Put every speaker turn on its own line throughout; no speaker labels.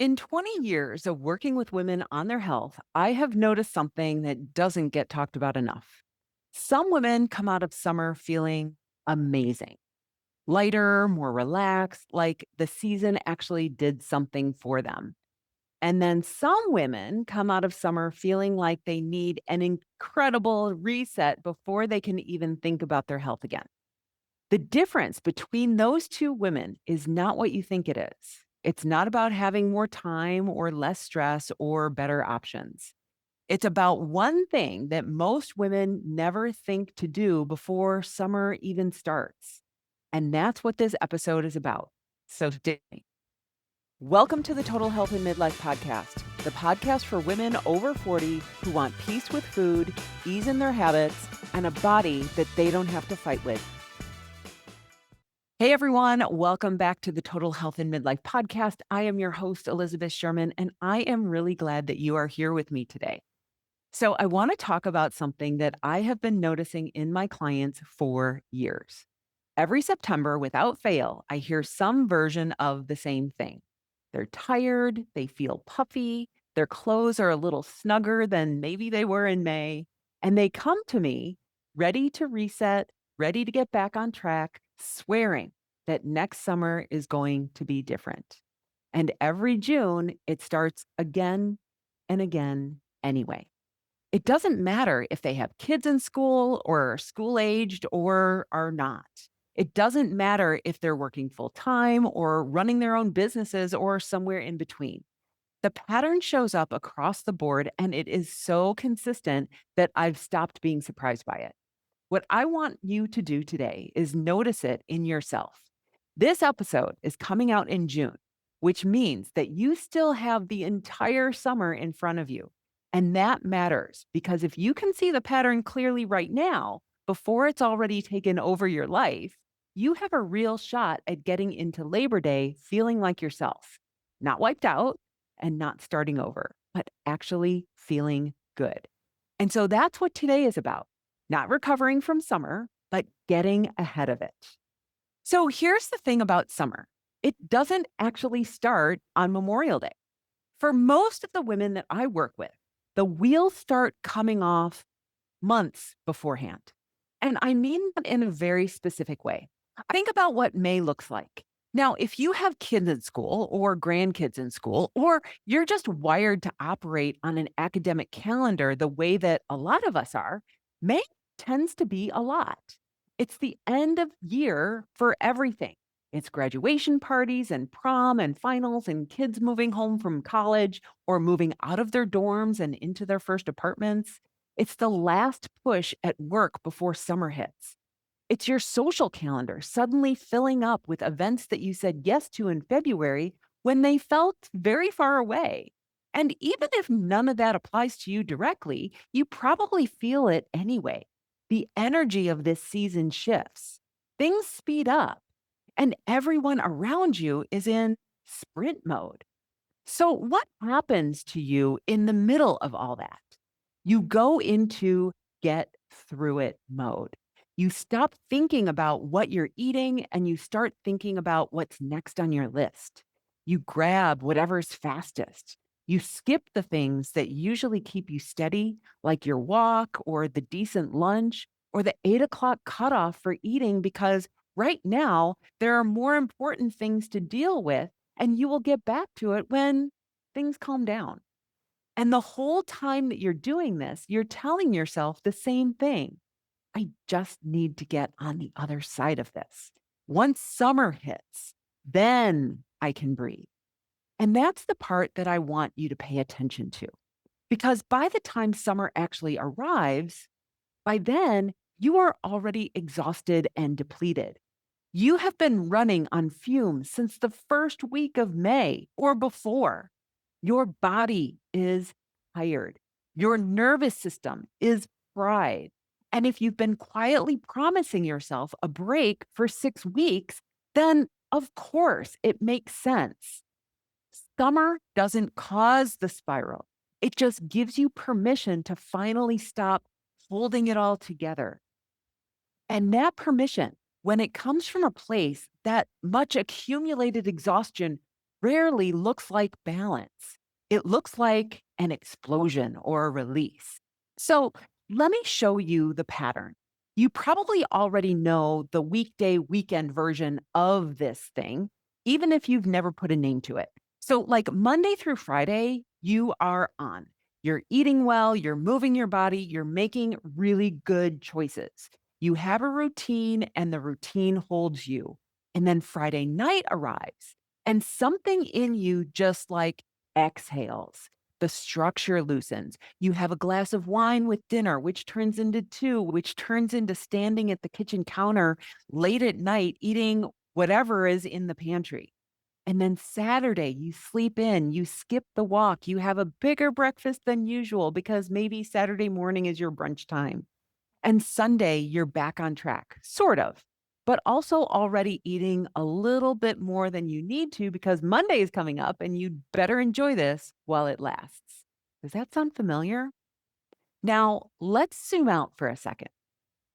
In 20 years of working with women on their health, I have noticed something that doesn't get talked about enough. Some women come out of summer feeling amazing, lighter, more relaxed, like the season actually did something for them. And then some women come out of summer feeling like they need an incredible reset before they can even think about their health again. The difference between those two women is not what you think it is. It's not about having more time or less stress or better options. It's about one thing that most women never think to do before summer even starts. And that's what this episode is about. So, today, welcome to the Total Health and Midlife Podcast, the podcast for women over 40 who want peace with food, ease in their habits, and a body that they don't have to fight with. Hey everyone, welcome back to the Total Health and Midlife Podcast. I am your host, Elizabeth Sherman, and I am really glad that you are here with me today. So, I want to talk about something that I have been noticing in my clients for years. Every September, without fail, I hear some version of the same thing. They're tired, they feel puffy, their clothes are a little snugger than maybe they were in May, and they come to me ready to reset, ready to get back on track, swearing that next summer is going to be different. And every June, it starts again and again anyway. It doesn't matter if they have kids in school or are school aged or are not. It doesn't matter if they're working full time or running their own businesses or somewhere in between. The pattern shows up across the board and it is so consistent that I've stopped being surprised by it. What I want you to do today is notice it in yourself. This episode is coming out in June, which means that you still have the entire summer in front of you. And that matters because if you can see the pattern clearly right now, before it's already taken over your life, you have a real shot at getting into Labor Day feeling like yourself, not wiped out and not starting over, but actually feeling good. And so that's what today is about. Not recovering from summer, but getting ahead of it. So here's the thing about summer. It doesn't actually start on Memorial Day. For most of the women that I work with, the wheels start coming off months beforehand. And I mean that in a very specific way. Think about what May looks like. Now, if you have kids in school or grandkids in school, or you're just wired to operate on an academic calendar the way that a lot of us are, May tends to be a lot. It's the end of year for everything. It's graduation parties and prom and finals and kids moving home from college or moving out of their dorms and into their first apartments. It's the last push at work before summer hits. It's your social calendar suddenly filling up with events that you said yes to in February when they felt very far away. And even if none of that applies to you directly, you probably feel it anyway. The energy of this season shifts. Things speed up, and everyone around you is in sprint mode. So, what happens to you in the middle of all that? You go into get through it mode. You stop thinking about what you're eating and you start thinking about what's next on your list. You grab whatever's fastest. You skip the things that usually keep you steady, like your walk or the decent lunch or the 8 o'clock cutoff for eating, because right now there are more important things to deal with and you will get back to it when things calm down. And the whole time that you're doing this, you're telling yourself the same thing. I just need to get on the other side of this. Once summer hits, then I can breathe. And that's the part that I want you to pay attention to. Because by the time summer actually arrives, by then you are already exhausted and depleted. You have been running on fumes since the first week of May or before. Your body is tired. Your nervous system is fried. And if you've been quietly promising yourself a break for 6 weeks, then of course it makes sense. Summer doesn't cause the spiral. It just gives you permission to finally stop holding it all together. And that permission, when it comes from a place that much accumulated exhaustion rarely looks like balance. It looks like an explosion or a release. So let me show you the pattern. You probably already know the weekday weekend version of this thing, even if you've never put a name to it. So, like Monday through Friday, you are on. You're eating well, you're moving your body, you're making really good choices. You have a routine, and the routine holds you. And then Friday night arrives, and something in you just like exhales. The structure loosens. You have a glass of wine with dinner, which turns into two, which turns into standing at the kitchen counter late at night eating whatever is in the pantry. And then Saturday, you sleep in, you skip the walk, you have a bigger breakfast than usual because maybe Saturday morning is your brunch time. And Sunday, you're back on track, sort of, but also already eating a little bit more than you need to because Monday is coming up and you'd better enjoy this while it lasts. Does that sound familiar? Now, let's zoom out for a second.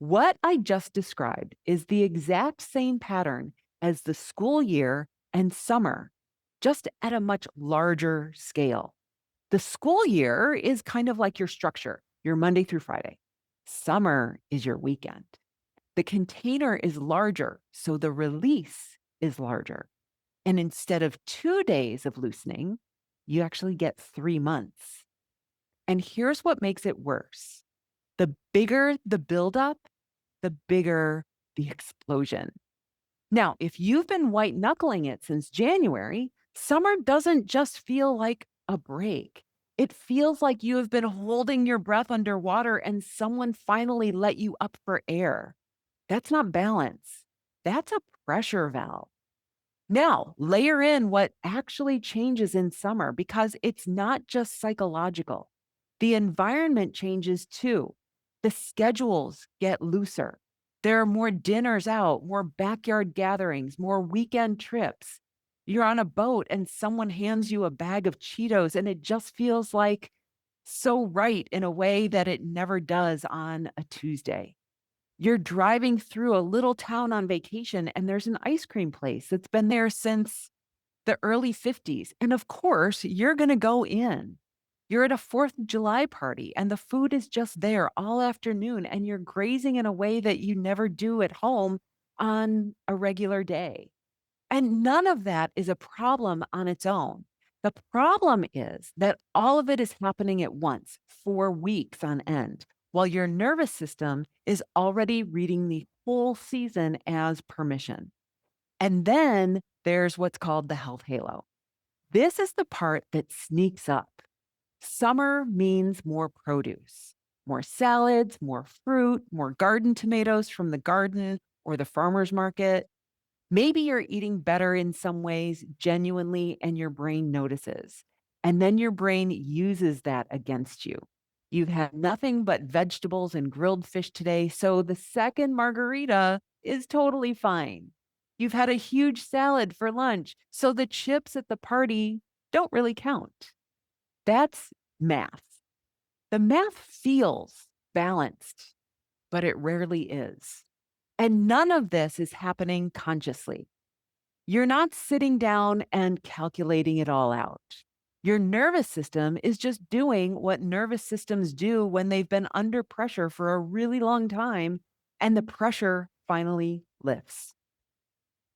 What I just described is the exact same pattern as the school year and summer, just at a much larger scale. The school year is kind of like your structure, your Monday through Friday. Summer is your weekend. The container is larger, so the release is larger. And instead of 2 days of loosening, you actually get 3 months. And here's what makes it worse: the bigger the buildup, the bigger the explosion. Now, if you've been white knuckling it since January, summer doesn't just feel like a break. It feels like you have been holding your breath underwater and someone finally let you up for air. That's not balance. That's a pressure valve. Now, layer in what actually changes in summer because it's not just psychological. The environment changes too. The schedules get looser. There are more dinners out, more backyard gatherings, more weekend trips. You're on a boat and someone hands you a bag of Cheetos, and it just feels like so right in a way that it never does on a Tuesday. You're driving through a little town on vacation, and there's an ice cream place that's been there since the early 50s. And of course, you're going to go in. You're at a 4th of July party, and the food is just there all afternoon, and you're grazing in a way that you never do at home on a regular day. And none of that is a problem on its own. The problem is that all of it is happening at once for weeks on end, while your nervous system is already reading the whole season as permission. And then there's what's called the health halo. This is the part that sneaks up. Summer means more produce, more salads, more fruit, more garden tomatoes from the garden or the farmer's market. Maybe you're eating better in some ways, genuinely, and your brain notices. And then your brain uses that against you. You've had nothing but vegetables and grilled fish today, so the second margarita is totally fine. You've had a huge salad for lunch, so the chips at the party don't really count. That's math. The math feels balanced, but it rarely is. And none of this is happening consciously. You're not sitting down and calculating it all out. Your nervous system is just doing what nervous systems do when they've been under pressure for a really long time and the pressure finally lifts.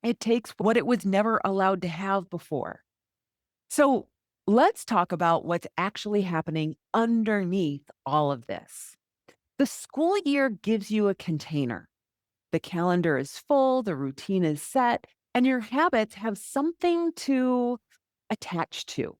It takes what it was never allowed to have before. So let's talk about what's actually happening underneath all of this. The school year gives you a container. The calendar is full, the routine is set, and your habits have something to attach to.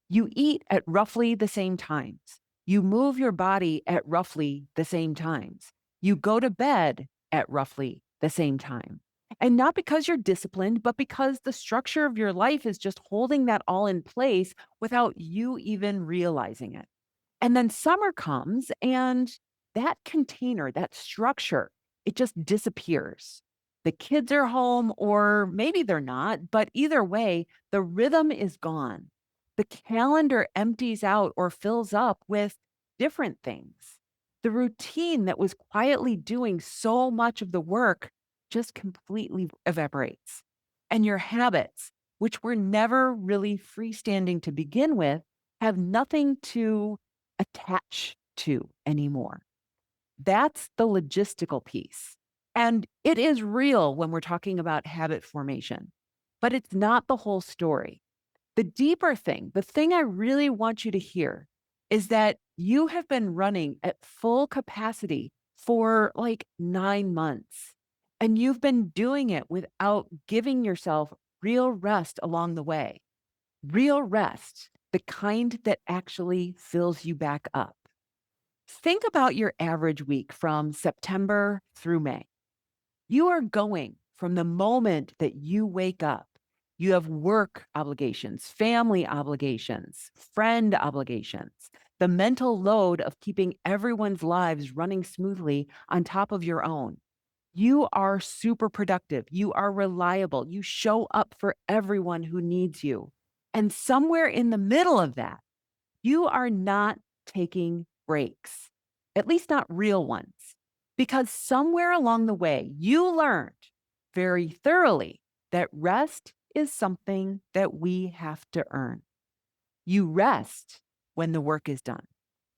You eat at roughly the same times. You move your body at roughly the same times. You go to bed at roughly the same time. And not because you're disciplined, but because the structure of your life is just holding that all in place without you even realizing it. And then summer comes and that container, that structure, it just disappears. The kids are home, or maybe they're not, but either way, the rhythm is gone. The calendar empties out or fills up with different things. The routine that was quietly doing so much of the work just completely evaporates. And your habits, which were never really freestanding to begin with, have nothing to attach to anymore. That's the logistical piece. And it is real when we're talking about habit formation, but it's not the whole story. The deeper thing, the thing I really want you to hear is that you have been running at full capacity for like 9 months, and you've been doing it without giving yourself real rest along the way. Real rest, the kind that actually fills you back up. Think about your average week from September through May. You are going from the moment that you wake up. You have work obligations, family obligations, friend obligations, the mental load of keeping everyone's lives running smoothly on top of your own. You are super productive. You are reliable. You show up for everyone who needs you. And somewhere in the middle of that, you are not taking breaks, at least not real ones, because somewhere along the way, you learned very thoroughly that rest is something that we have to earn. You rest when the work is done.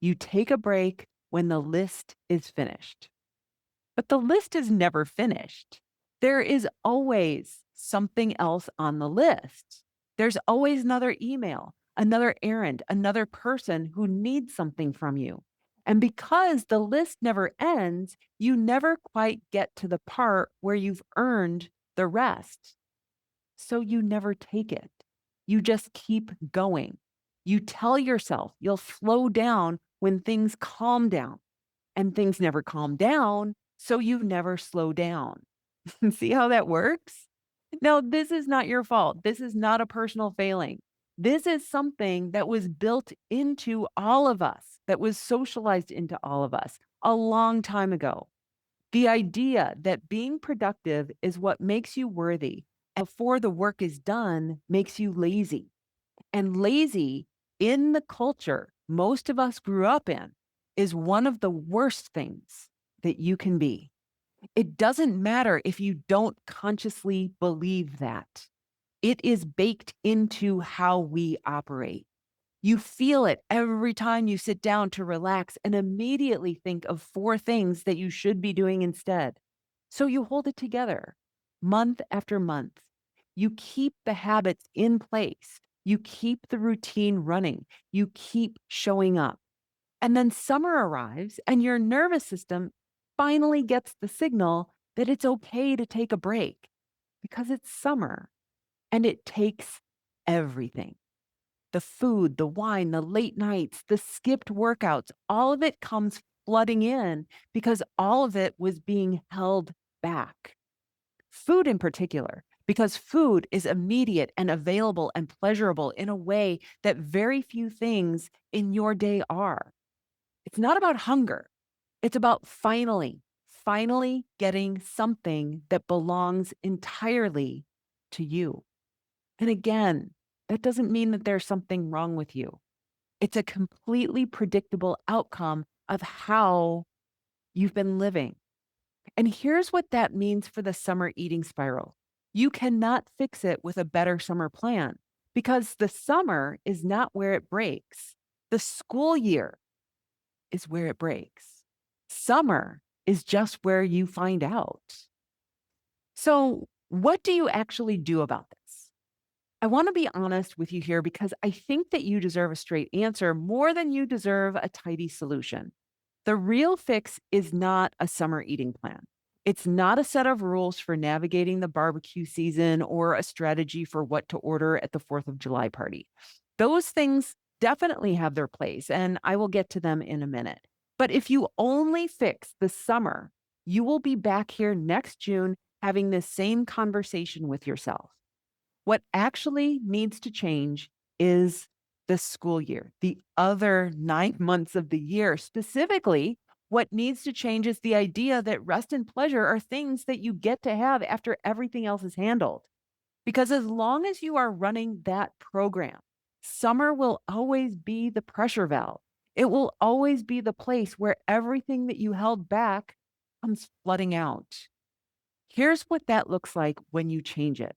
You take a break when the list is finished. But the list is never finished. There is always something else on the list. There's always another email, another errand, another person who needs something from you. And because the list never ends, you never quite get to the part where you've earned the rest. So you never take it. You just keep going. You tell yourself you'll slow down when things calm down, and things never calm down, so you never slow down. See how that works? Now, this is not your fault. This is not a personal failing. This is something that was built into all of us, that was socialized into all of us a long time ago. The idea that being productive is what makes you worthy, and before the work is done, makes you lazy. And lazy in the culture most of us grew up in is one of the worst things that you can be. It doesn't matter if you don't consciously believe that. It is baked into how we operate. You feel it every time you sit down to relax and immediately think of four things that you should be doing instead. So you hold it together month after month. You keep the habits in place. You keep the routine running. You keep showing up. And then summer arrives, and your nervous system finally gets the signal that it's okay to take a break because it's summer and it takes everything. The food, the wine, the late nights, the skipped workouts, all of it comes flooding in because all of it was being held back. Food in particular, because food is immediate and available and pleasurable in a way that very few things in your day are. It's not about hunger. It's about finally getting something that belongs entirely to you. And again, that doesn't mean that there's something wrong with you. It's a completely predictable outcome of how you've been living. And here's what that means for the summer eating spiral. You cannot fix it with a better summer plan because the summer is not where it breaks. The school year is where it breaks. Summer is just where you find out. So, what do you actually do about this? I want to be honest with you here because I think that you deserve a straight answer more than you deserve a tidy solution. The real fix is not a summer eating plan. It's not a set of rules for navigating the barbecue season or a strategy for what to order at the 4th of July party. Those things definitely have their place, and I will get to them in a minute. But if you only fix the summer, you will be back here next June having this same conversation with yourself. What actually needs to change is the school year, the other 9 months of the year. Specifically, what needs to change is the idea that rest and pleasure are things that you get to have after everything else is handled. Because as long as you are running that program, summer will always be the pressure valve. It will always be the place where everything that you held back comes flooding out. Here's what that looks like when you change it.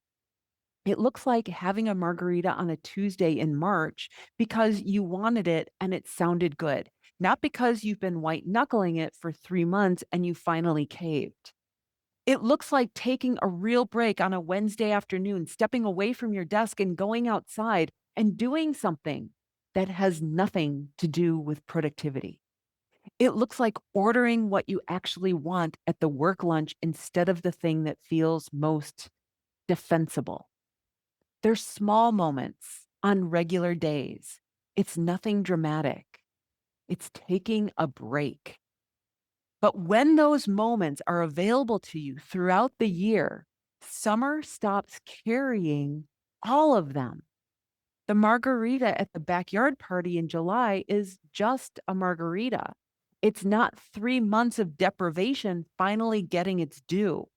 It looks like having a margarita on a Tuesday in March because you wanted it and it sounded good, not because you've been white knuckling it for 3 months and you finally caved. It looks like taking a real break on a Wednesday afternoon, stepping away from your desk and going outside and doing something that has nothing to do with productivity. It looks like ordering what you actually want at the work lunch instead of the thing that feels most defensible. There's small moments on regular days. It's nothing dramatic. It's taking a break. But when those moments are available to you throughout the year, summer stops carrying all of them. The margarita at the backyard party in July is just a margarita. It's not 3 months of deprivation finally getting its due.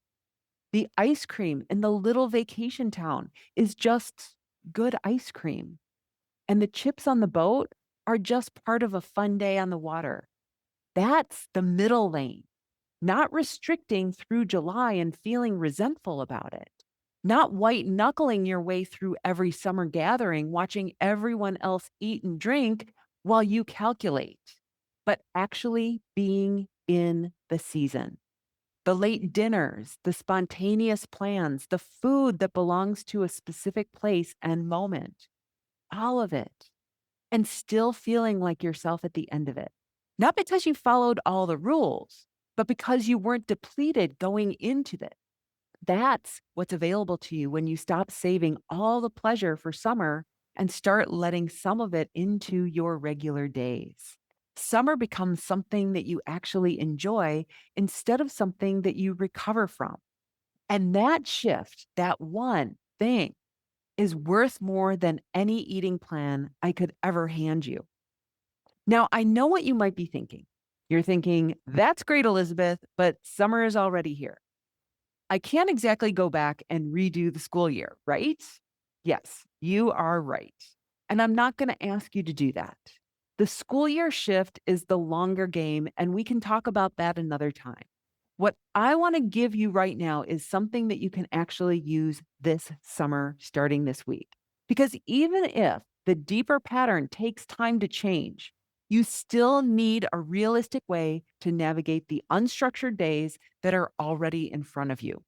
The ice cream in the little vacation town is just good ice cream. And the chips on the boat are just part of a fun day on the water. That's the middle lane, not restricting through July and feeling resentful about it, not white knuckling your way through every summer gathering, watching everyone else eat and drink while you calculate, but actually being in the season. The late dinners, the spontaneous plans, the food that belongs to a specific place and moment, all of it, and still feeling like yourself at the end of it. Not because you followed all the rules, but because you weren't depleted going into it. That's what's available to you when you stop saving all the pleasure for summer and start letting some of it into your regular days. Summer becomes something that you actually enjoy instead of something that you recover from. And that shift, that one thing, is worth more than any eating plan I could ever hand you. Now, I know what you might be thinking. You're thinking, that's great, Elizabeth, but summer is already here. I can't exactly go back and redo the school year, right? Yes, you are right. And I'm not going to ask you to do that. The school year shift is the longer game, and we can talk about that another time. What I want to give you right now is something that you can actually use this summer starting this week. Because even if the deeper pattern takes time to change, you still need a realistic way to navigate the unstructured days that are already in front of you,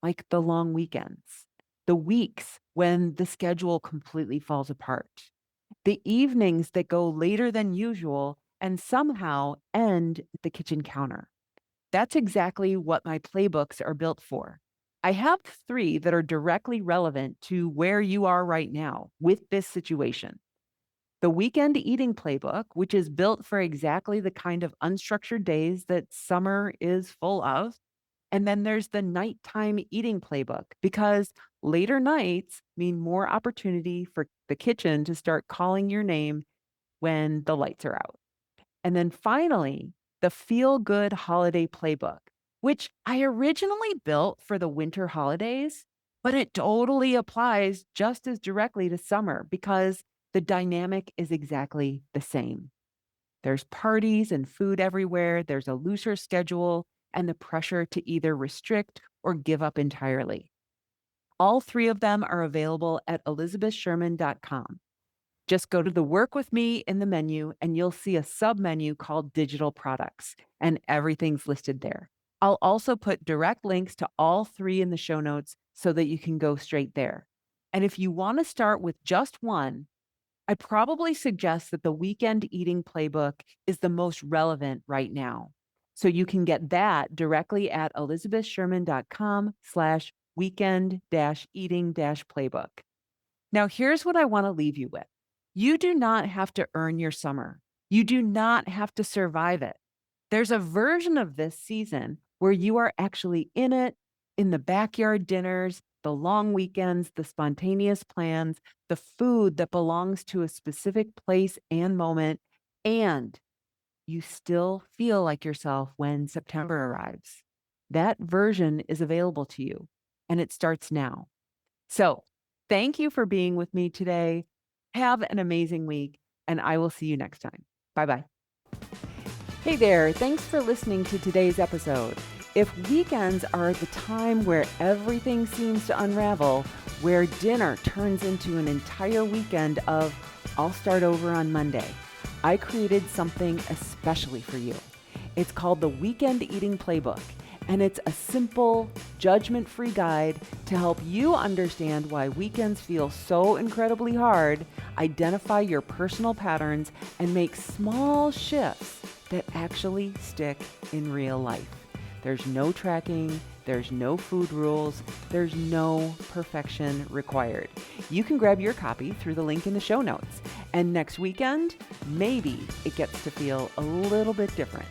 like the long weekends, the weeks when the schedule completely falls apart, the evenings that go later than usual and somehow end at the kitchen counter. That's exactly what my playbooks are built for. I have 3 that are directly relevant to where you are right now with this situation. The weekend eating playbook, which is built for exactly the kind of unstructured days that summer is full of. And then there's the nighttime eating playbook because later nights mean more opportunity for the kitchen to start calling your name when the lights are out. And then finally, the feel good holiday playbook, which I originally built for the winter holidays, but it totally applies just as directly to summer because the dynamic is exactly the same. There's parties and food everywhere, there's a looser schedule, and the pressure to either restrict or give up entirely. All 3 of them are available at elizabethsherman.com. Just go to the Work With Me in the menu, and you'll see a sub-menu called Digital Products, and everything's listed there. I'll also put direct links to all 3 in the show notes so that you can go straight there. And if you want to start with just one, I probably suggest that the weekend eating playbook is the most relevant right now. So you can get that directly at elizabethsherman.com/weekend-eating-playbook. Now, here's what I want to leave you with. You do not have to earn your summer. You do not have to survive it. There's a version of this season where you are actually in it, in the backyard dinners, the long weekends, the spontaneous plans, the food that belongs to a specific place and moment, and you still feel like yourself when September arrives. That version is available to you, and it starts now. So, thank you for being with me today. Have an amazing week, and I will see you next time. Bye bye. Hey there, thanks for listening to today's episode. If weekends are the time where everything seems to unravel, where dinner turns into an entire weekend of, I'll start over on Monday, I created something especially for you. It's called the Weekend Eating Playbook, and it's a simple, judgment-free guide to help you understand why weekends feel so incredibly hard, identify your personal patterns, and make small shifts that actually stick in real life. There's no tracking, there's no food rules, there's no perfection required. You can grab your copy through the link in the show notes. And next weekend, maybe it gets to feel a little bit different.